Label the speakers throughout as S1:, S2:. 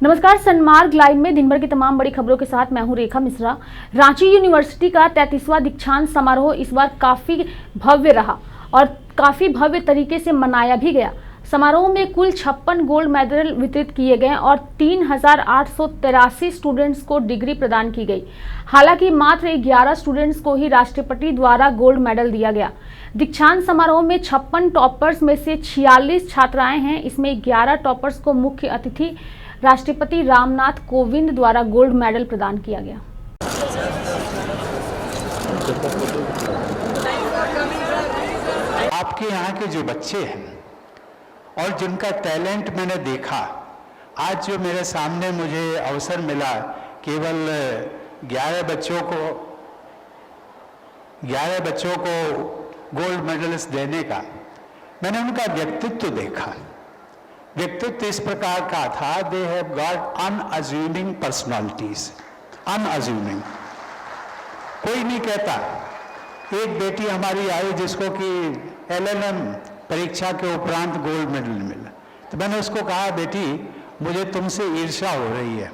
S1: नमस्कार, सनमार्ग लाइव में दिन भर की तमाम बड़ी खबरों के साथ मैं हूं रेखा मिश्रा। रांची यूनिवर्सिटी का 33वां दीक्षांत समारोह इस बार काफी भव्य रहा और काफी भव्य तरीके से मनाया भी गया। समारोह में कुल 56 गोल्ड मेडल वितरित किए गए और 3883 स्टूडेंट्स को डिग्री प्रदान की गई। हालांकि मात्र 11 स्टूडेंट्स को ही राष्ट्रपति द्वारा गोल्ड मेडल दिया गया। दीक्षांत समारोह में 56 टॉपर्स में से 46 छात्राएं हैं। इसमें 11 टॉपर्स को मुख्य अतिथि राष्ट्रपति रामनाथ कोविंद द्वारा गोल्ड मेडल प्रदान किया गया।
S2: आपके यहाँ के जो बच्चे हैं और जिनका टैलेंट मैंने देखा, आज जो मेरे सामने मुझे अवसर मिला केवल 11 बच्चों को गोल्ड मेडल्स देने का, मैंने उनका व्यक्तित्व देखा। व्यक्तित्व इस प्रकार का था, दे हैव गॉट अनअज्यूमिंग पर्सनालिटीज। अनअज्यूमिंग, कोई नहीं कहता। एक बेटी हमारी आई जिसको कि LLM परीक्षा के उपरांत गोल्ड मेडल मिला, तो मैंने उसको कहा, बेटी मुझे तुमसे ईर्ष्या हो रही है,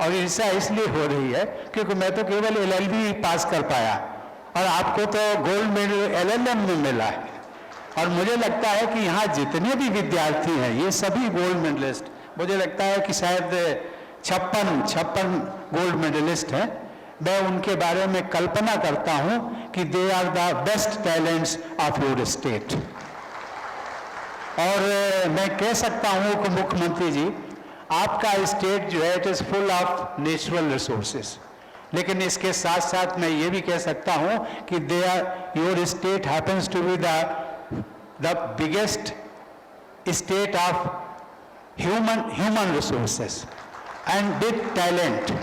S2: और ईर्ष्या इसलिए हो रही है क्योंकि मैं तो केवल LLB पास कर पाया और आपको तो गोल्ड मेडल LLM में मिला है। और मुझे लगता है कि यहाँ जितने भी विद्यार्थी हैं ये सभी गोल्ड मेडलिस्ट, मुझे लगता है कि शायद 56 गोल्ड मेडलिस्ट हैं। मैं उनके बारे में कल्पना करता हूँ कि they are the best talents of your state. और मैं कह सकता हूँ कि मुख्यमंत्री जी, आपका स्टेट जो है it is full of natural resources, लेकिन इसके साथ साथ मैं ये भी कह सकता हूँ कि they are your state happens to be the biggest state of human resources and with talent।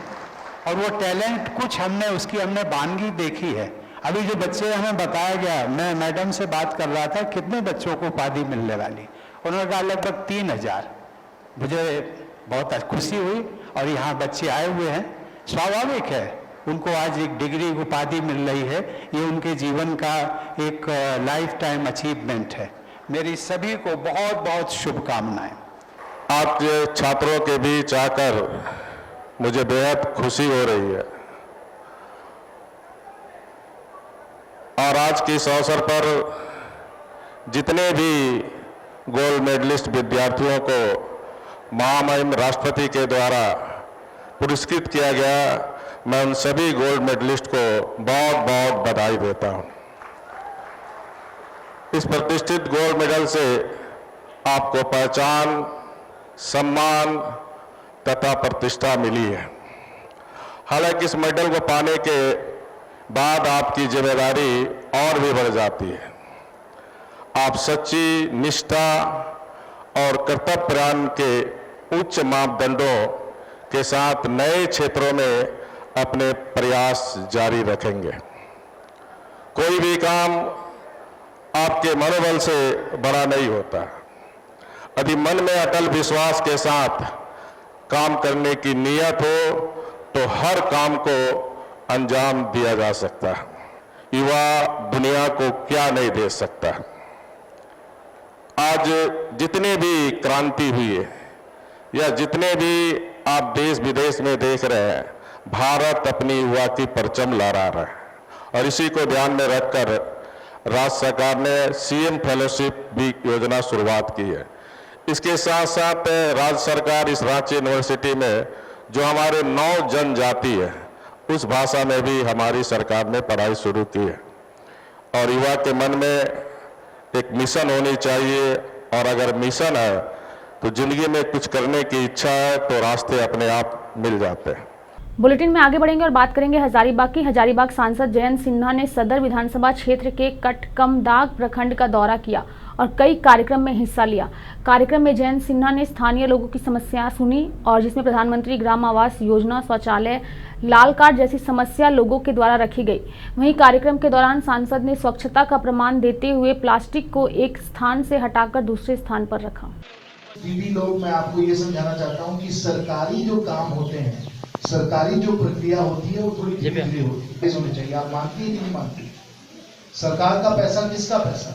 S2: और वो टैलेंट कुछ हमने वानगी देखी है। अभी जो बच्चे हमें बताया गया, मैं मैडम से बात कर रहा था, कितने बच्चों को उपाधि मिलने वाली, उन्होंने कहा लगभग 3000। मुझे बहुत खुशी हुई। और यहाँ बच्चे आए हुए हैं, स्वाभाविक है उनको आज एक डिग्री उपाधि मिल रही है, ये उनके जीवन का एक लाइफ टाइम अचीवमेंट है। मेरी सभी को बहुत बहुत शुभकामनाएं।
S3: आपके छात्रों के बीच आकर मुझे बेहद खुशी हो रही है और आज के इस अवसर पर जितने भी गोल्ड मेडलिस्ट विद्यार्थियों को महामहिम राष्ट्रपति के द्वारा पुरस्कृत किया गया, मैं उन सभी गोल्ड मेडलिस्ट को बहुत बहुत बधाई देता हूं। इस प्रतिष्ठित गोल्ड मेडल से आपको पहचान, सम्मान तथा प्रतिष्ठा मिली है। हालांकि इस मेडल को पाने के बाद आपकी जिम्मेदारी और भी बढ़ जाती है। आप सच्ची निष्ठा और कर्तव्यपरायण के उच्च मापदंडों के साथ नए क्षेत्रों में अपने प्रयास जारी रखेंगे। कोई भी काम आपके मनोबल से बड़ा नहीं होता। यदि मन में अटल विश्वास के साथ काम करने की नीयत हो तो हर काम को अंजाम दिया जा सकता है। युवा दुनिया को क्या नहीं दे सकता। आज जितने भी क्रांति हुई है या जितने भी आप देश विदेश में देख रहे हैं, भारत अपनी युवा की परचम लहरा रहा है। और इसी को ध्यान में रखकर राज्य सरकार ने CM फेलोशिप भी योजना शुरुआत की है। इसके साथ साथ राज्य सरकार इस रांची यूनिवर्सिटी में जो हमारे 9 जनजाति है उस भाषा में भी हमारी सरकार ने पढ़ाई शुरू की है। और युवा के मन में एक मिशन होनी चाहिए, और अगर मिशन है तो जिंदगी में कुछ करने की इच्छा है तो रास्ते अपने आप मिल जाते हैं।
S1: बुलेटिन में आगे बढ़ेंगे और बात करेंगे हजारीबाग की। हजारीबाग सांसद जयंत सिन्हा ने सदर विधानसभा क्षेत्र के कटकमदाग प्रखंड का दौरा किया और कई कार्यक्रम में हिस्सा लिया। कार्यक्रम में जयंत सिन्हा ने स्थानीय लोगों की समस्याएं सुनी और जिसमें प्रधानमंत्री ग्राम आवास योजना, शौचालय, लाल कार्ड जैसी समस्या लोगों के द्वारा रखी गई। वहीं कार्यक्रम के दौरान सांसद ने स्वच्छता का प्रमाण देते हुए प्लास्टिक को एक स्थान से हटाकर दूसरे स्थान पर रखा।
S4: लोग, मैं आपको ये समझाना चाहता हूँ कि सरकारी जो काम होते हैं, सरकारी जो प्रक्रिया होती है वो थोड़ी धीमी होती है, होनी चाहिए। आप मानती है नहीं मानती? सरकार का पैसा किसका पैसा?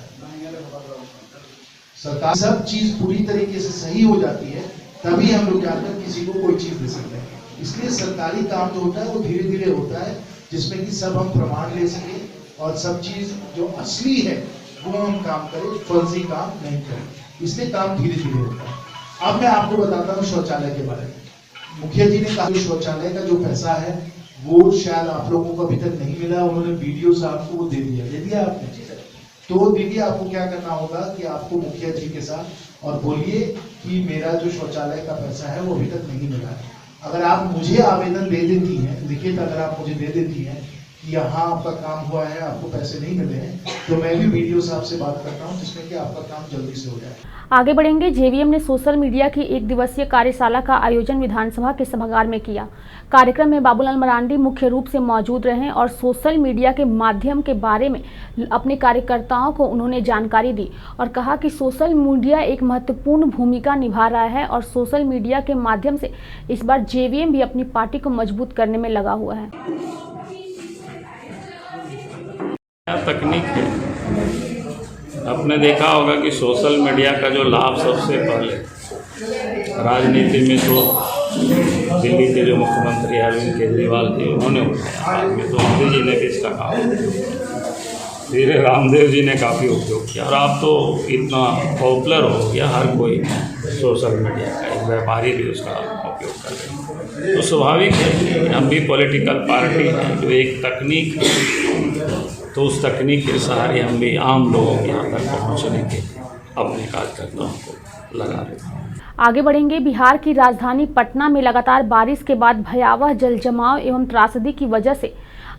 S4: सरकार सब चीज पूरी तरीके से सही हो जाती है तभी हम लोग जाकर किसी को कोई चीज दे सकते हैं। इसलिए सरकारी काम जो होता है वो धीरे धीरे होता है, जिसमें कि सब हम प्रमाण ले सके और सब चीज जो असली है वो हम काम करें, फर्जी काम नहीं करें। इसलिए काम धीरे धीरे होता है। अब मैं आपको बताता हूँ शौचालय के बारे में। मुखिया जी ने कहा शौचालय का जो पैसा है वो शायद आप लोगों को अभी तक नहीं मिला, उन्होंने वीडियो साहब को वो दे दिया आपने। तो दीदी आपको क्या करना होगा कि आपको मुखिया जी के साथ और बोलिए कि मेरा जो शौचालय का पैसा है वो अभी तक नहीं मिला है। अगर आप मुझे आवेदन दे देती हैं, लिखित अगर आप मुझे दे देती हैं कि यहाँ आपका काम हुआ है, आपको पैसे नहीं मिले हैं, तो मैं भी वीडियो साहब से बात करता हूँ जिसमें कि आपका काम जल्दी से हो जाए।
S1: आगे बढ़ेंगे। जेवीएम ने सोशल मीडिया की एक दिवसीय कार्यशाला का आयोजन विधानसभा के सभागार में किया। कार्यक्रम में बाबूलाल मरांडी मुख्य रूप से मौजूद रहे और सोशल मीडिया के माध्यम के बारे में अपने कार्यकर्ताओं को उन्होंने जानकारी दी और कहा कि सोशल मीडिया एक महत्वपूर्ण भूमिका निभा रहा है और सोशल मीडिया के माध्यम से इस बार जेवीएम भी अपनी पार्टी को मजबूत करने में लगा हुआ है।
S5: तकनीक है, आपने देखा होगा कि सोशल मीडिया का जो लाभ सबसे पहले राजनीति में तो दिल्ली के जो मुख्यमंत्री अरविंद केजरीवाल जी उन्होंने उठाया, बाद में तो मोदी जी ने भी इसका काम, धीरे रामदेव जी ने काफ़ी उपयोग किया और अब तो इतना पॉपुलर हो गया, हर कोई सोशल मीडिया का, एक व्यापारी भी उसका उपयोग कर रहे हैं। तो स्वाभाविक है कि हम भी पॉलिटिकल पार्टी हैं जो एक तकनीक है, तो उस तकनीक के सहारे हम भी आम लोगों के यहाँ तक पहुँचने के अपने कार्यकर्ताओं को लगा रहे हैं।
S1: आगे बढ़ेंगे। बिहार की राजधानी पटना में लगातार बारिश के बाद भयावह जलजमाव एवं त्रासदी की वजह से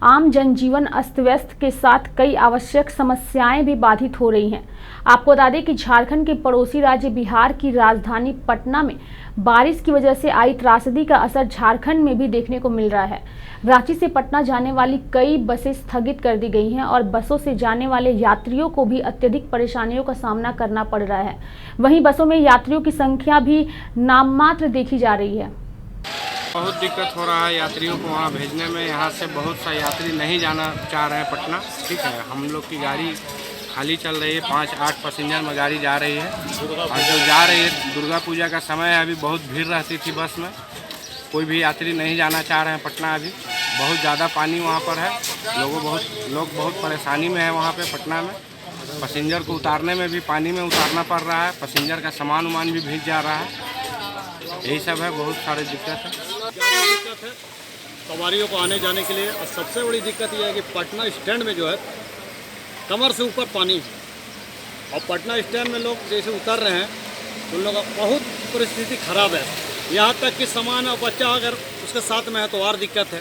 S1: आम जनजीवन अस्त व्यस्त के साथ कई आवश्यक समस्याएं भी बाधित हो रही हैं। आपको बता दें कि झारखंड के पड़ोसी राज्य बिहार की राजधानी पटना में बारिश की वजह से आई त्रासदी का असर झारखंड में भी देखने को मिल रहा है। रांची से पटना जाने वाली कई बसें स्थगित कर दी गई हैं और बसों से जाने वाले यात्रियों को भी अत्यधिक परेशानियों का सामना करना पड़ रहा है। वहीं बसों में यात्रियों की संख्या भी नाममात्र देखी जा रही है।
S6: बहुत दिक्कत हो रहा है यात्रियों को वहाँ भेजने में। यहाँ से बहुत सा यात्री नहीं जाना चाह रहे हैं पटना। ठीक है, हम लोग की गाड़ी खाली चल रही है, 5-8 पैसेंजर में गाड़ी जा रही है और जो जा रही है दुर्गा पूजा का समय है, अभी बहुत भीड़ रहती थी बस में, कोई भी यात्री नहीं जाना चाह रहे हैं पटना। अभी बहुत ज़्यादा पानी वहाँ पर है, लोग बहुत परेशानी में है वहाँ पे पटना में। पैसेंजर को उतारने में भी पानी में उतारना पड़ रहा है, पैसेंजर का सामान उमान भी भीग जा रहा है। यही सब है, बहुत सारी दिक्कत है।
S7: दिक्कत है सवारियों को आने जाने के लिए। और सबसे बड़ी दिक्कत यह है कि पटना स्टैंड में जो है कमर से ऊपर पानी है और पटना स्टैंड में लोग जैसे उतर रहे हैं उन लोगों का बहुत परिस्थिति खराब है। यहाँ तक कि सामान और बच्चा अगर उसके साथ में है तो और दिक्कत है,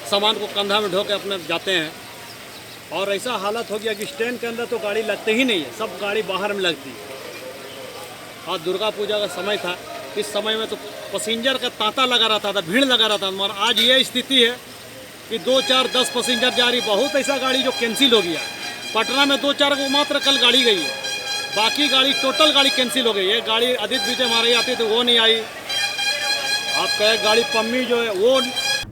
S7: सामान को कंधा में ढो के अपने जाते हैं। और ऐसा हालत हो गया कि स्टैंड के अंदर तो गाड़ी लगती ही नहीं है, सब गाड़ी बाहर में लगती है। आज दुर्गा पूजा का समय था, इस समय में तो पैसेंजर का तांता लगा रहता था, भीड़ लगा रहता था। मगर आज ये स्थिति है कि 2-4-10 पैसेंजर जा रही, बहुत ऐसा गाड़ी जो कैंसिल हो गया। पटना में 2-4 को मात्र कल गाड़ी गई है, बाकी गाड़ी टोटल गाड़ी कैंसिल हो गई है। गाड़ी आदित्य बीते हमारी आती थी वो नहीं आई। आपका गाड़ी पम्मी जो है वो।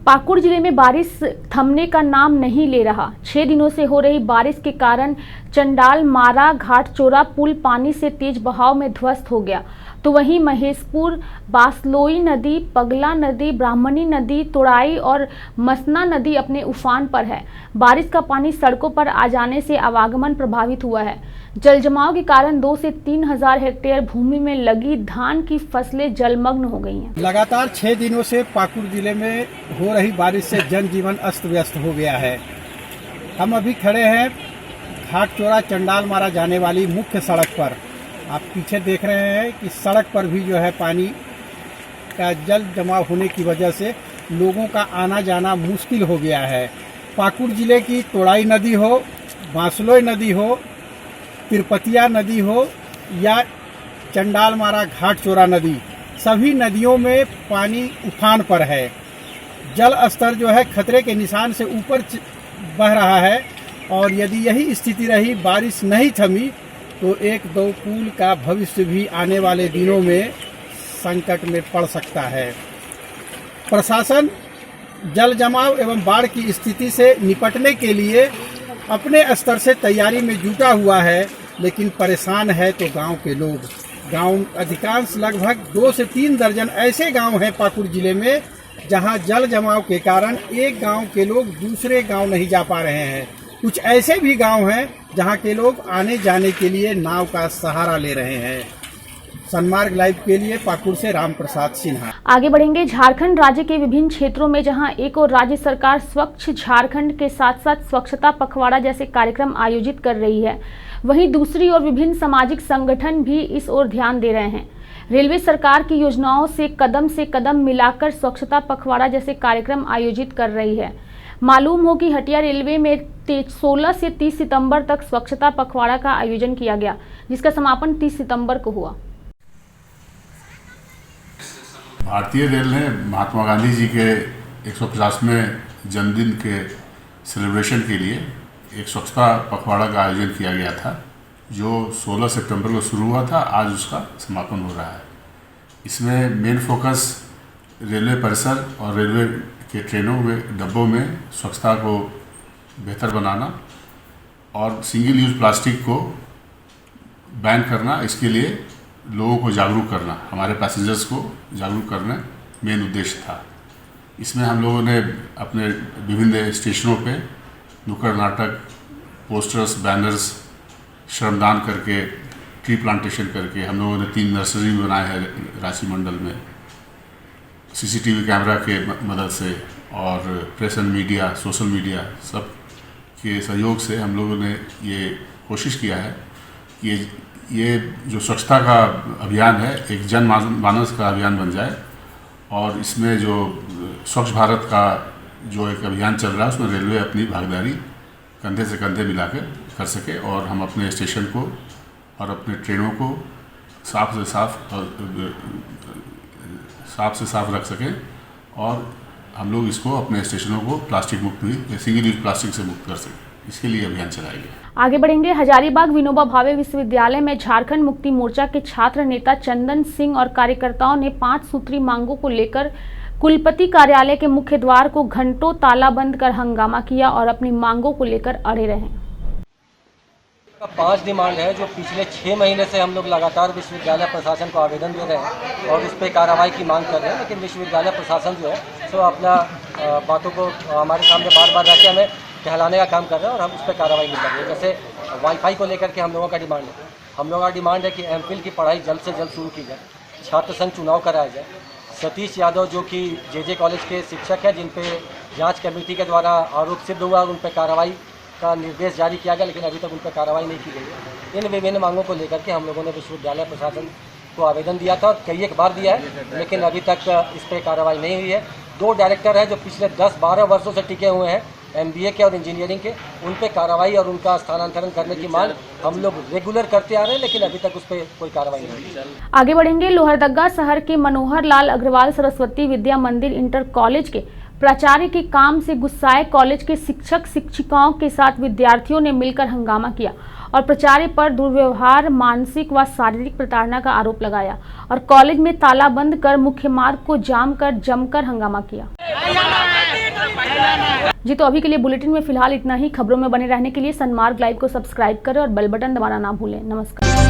S1: पाकुड़ जिले में बारिश थमने का नाम नहीं ले रहा। 6 दिनों से हो रही बारिश के कारण चंडाल मारा घाटचोरा पुल पानी से तेज बहाव में ध्वस्त हो गया, तो वहीं महेशपुर, बासलोई नदी, पगला नदी, ब्राह्मणी नदी, तोड़ाई और मसना नदी अपने उफान पर है। बारिश का पानी सड़कों पर आ जाने से आवागमन प्रभावित हुआ है। जलजमाव के कारण 2 से 3 हजार हेक्टेयर भूमि में लगी धान की फसलें जलमग्न हो गई हैं।
S8: लगातार 6 दिनों से पाकुड़ जिले में हो रही बारिश से जनजीवन अस्त व्यस्त हो गया है। हम अभी खड़े हैं घाटचोरा चंडाल मारा जाने वाली मुख्य सड़क पर। आप पीछे देख रहे हैं कि सड़क पर भी जो है पानी का जल जमाव होने की वजह से लोगों का आना जाना मुश्किल हो गया है। पाकुड़ जिले की तोड़ाई नदी हो, बांसलोई नदी हो, तिरुपतिया नदी हो या चंडाल मारा घाटचोरा नदी, सभी नदियों में पानी उफान पर है। जल स्तर जो है खतरे के निशान से ऊपर बह रहा है और यदि यही स्थिति रही, बारिश नहीं थमी, तो 1-2 पुल का भविष्य भी आने वाले दिनों में संकट में पड़ सकता है। प्रशासन जल जमाव एवं बाढ़ की स्थिति से निपटने के लिए अपने स्तर से तैयारी में जुटा हुआ है, लेकिन परेशान है तो गांव के लोग। गांव अधिकांश लगभग 2 से 3 दर्जन ऐसे गांव हैं पाकुड़ जिले में जहां जल जमाव के कारण एक गांव के लोग दूसरे गांव नहीं जा पा रहे हैं। कुछ ऐसे भी गांव हैं जहां के लोग आने जाने के लिए नाव का सहारा ले रहे हैं। सन्मार्ग लाइव के लिए पाकुड़ से राम प्रसाद सिन्हा।
S1: आगे बढ़ेंगे। झारखंड राज्य के विभिन्न क्षेत्रों में जहां एक और राज्य सरकार स्वच्छ झारखंड के साथ साथ स्वच्छता पखवाड़ा जैसे कार्यक्रम आयोजित कर रही है, वहीं दूसरी ओर विभिन्न सामाजिक संगठन भी इस ओर ध्यान दे रहे हैं। रेलवे सरकार की योजनाओं से कदम मिलाकर स्वच्छता पखवाड़ा जैसे कार्यक्रम आयोजित कर रही है। मालूम हो कि हटिया रेलवे में 16 से 30 सितंबर तक स्वच्छता पखवाड़ा का आयोजन किया गया, जिसका समापन 30 सितंबर को हुआ।
S9: भारतीय रेल ने महात्मा गांधी जी के 150वें जन्मदिन के सेलिब्रेशन के लिए एक स्वच्छता पखवाड़ा का आयोजन किया गया था, जो 16 सितंबर को शुरू हुआ था। आज उसका समापन हो रहा है। इसमें मेन फोकस रेलवे परिसर और रेलवे के ट्रेनों में डब्बों में स्वच्छता को बेहतर बनाना और सिंगल यूज प्लास्टिक को बैन करना, इसके लिए लोगों को जागरूक करना, हमारे पैसेंजर्स को जागरूक करना मेन उद्देश्य था। इसमें हम लोगों ने अपने विभिन्न स्टेशनों पे नुक्कड़ नाटक, पोस्टर्स, बैनर्स, श्रमदान करके, ट्री प्लांटेशन करके, हम लोगों ने 3 नर्सरी भी बनाए हैं रांची मंडल में, सीसीटीवी कैमरा के मदद से और press and media, social media सब के सहयोग से हम लोगों ने ये कोशिश किया है कि ये जो स्वच्छता का अभियान है एक जनमानस का अभियान बन जाए और इसमें जो स्वच्छ भारत का जो एक अभियान चल रहा है उसमें रेलवे अपनी भागीदारी कंधे से कंधे मिलाकर कर सके और हम अपने स्टेशन को और अपने ट्रेनों को साफ से साफ रख सकें और हम लोग इसको अपने स्टेशनों को प्लास्टिक मुक्त भी, सिंगल यूज प्लास्टिक से मुक्त कर सकें। इसके लिए अभियान चलाएंगे।
S1: आगे बढ़ेंगे। हजारीबाग विनोबा भावे विश्वविद्यालय में झारखंड मुक्ति मोर्चा के छात्र नेता चंदन सिंह और कार्यकर्ताओं ने 5 सूत्री मांगों को लेकर कुलपति कार्यालय के मुख्य द्वार को घंटों ताला बंद कर हंगामा किया और अपनी मांगों को लेकर अड़े रहे।
S10: 5 डिमांड है जो पिछले 6 महीने से हम लोग लगातार विश्वविद्यालय प्रशासन को आवेदन दे रहे हैं और इस पर कार्रवाई की मांग कर रहे हैं, लेकिन विश्वविद्यालय प्रशासन जो है सो अपना बातों को हमारे सामने बार बार रख के हमें कहलाने का काम कर रहे हैं और हम उस पर कार्रवाई नहीं कर रहे हैं। जैसे वाईफाई को लेकर के हम लोगों का डिमांड है, हम लोगों का डिमांड है कि एमफिल की पढ़ाई जल्द से जल्द शुरू की जाए, छात्र संघ चुनाव कराया जाए। सतीश यादव जो कि जे कॉलेज के शिक्षक हैं, जिन पे जांच कमेटी के द्वारा आरोप सिद्ध हुआ, उन पर कार्रवाई का निर्देश जारी किया गया, लेकिन अभी तक उन पर कार्रवाई नहीं की गई है। इन विभिन्न मांगों को लेकर के हम लोगों ने विश्वविद्यालय प्रशासन को आवेदन दिया था और कई एक बार दिया है, लेकिन अभी तक इस पर कार्रवाई नहीं हुई है। 2 डायरेक्टर हैं जो पिछले 10-12 वर्षों से टिके हुए हैं MBA के और इंजीनियरिंग के, उन पे कार्रवाई और उनका स्थानांतरण करने की मांग हम लोग रेगुलर करते आ रहे हैं, लेकिन अभी तक उस पर कोई कार्रवाई नहीं हुई।
S1: आगे बढ़ेंगे। लोहरदगा शहर के मनोहर लाल अग्रवाल सरस्वती विद्या मंदिर इंटर कॉलेज के प्राचार्य के काम से गुस्साए कॉलेज के शिक्षक शिक्षिकाओं के साथ विद्यार्थियों ने मिलकर हंगामा किया और प्राचार्य पर दुर्व्यवहार, मानसिक व शारीरिक प्रताड़ना का आरोप लगाया और कॉलेज में ताला बंद कर मुख्य मार्ग को जाम कर जमकर हंगामा किया। जी तो अभी के लिए बुलेटिन में फिलहाल इतना ही। खबरों में बने रहने के लिए सन्मार्ग लाइव को सब्सक्राइब करें और बेल बटन दबाना ना भूलें। नमस्कार।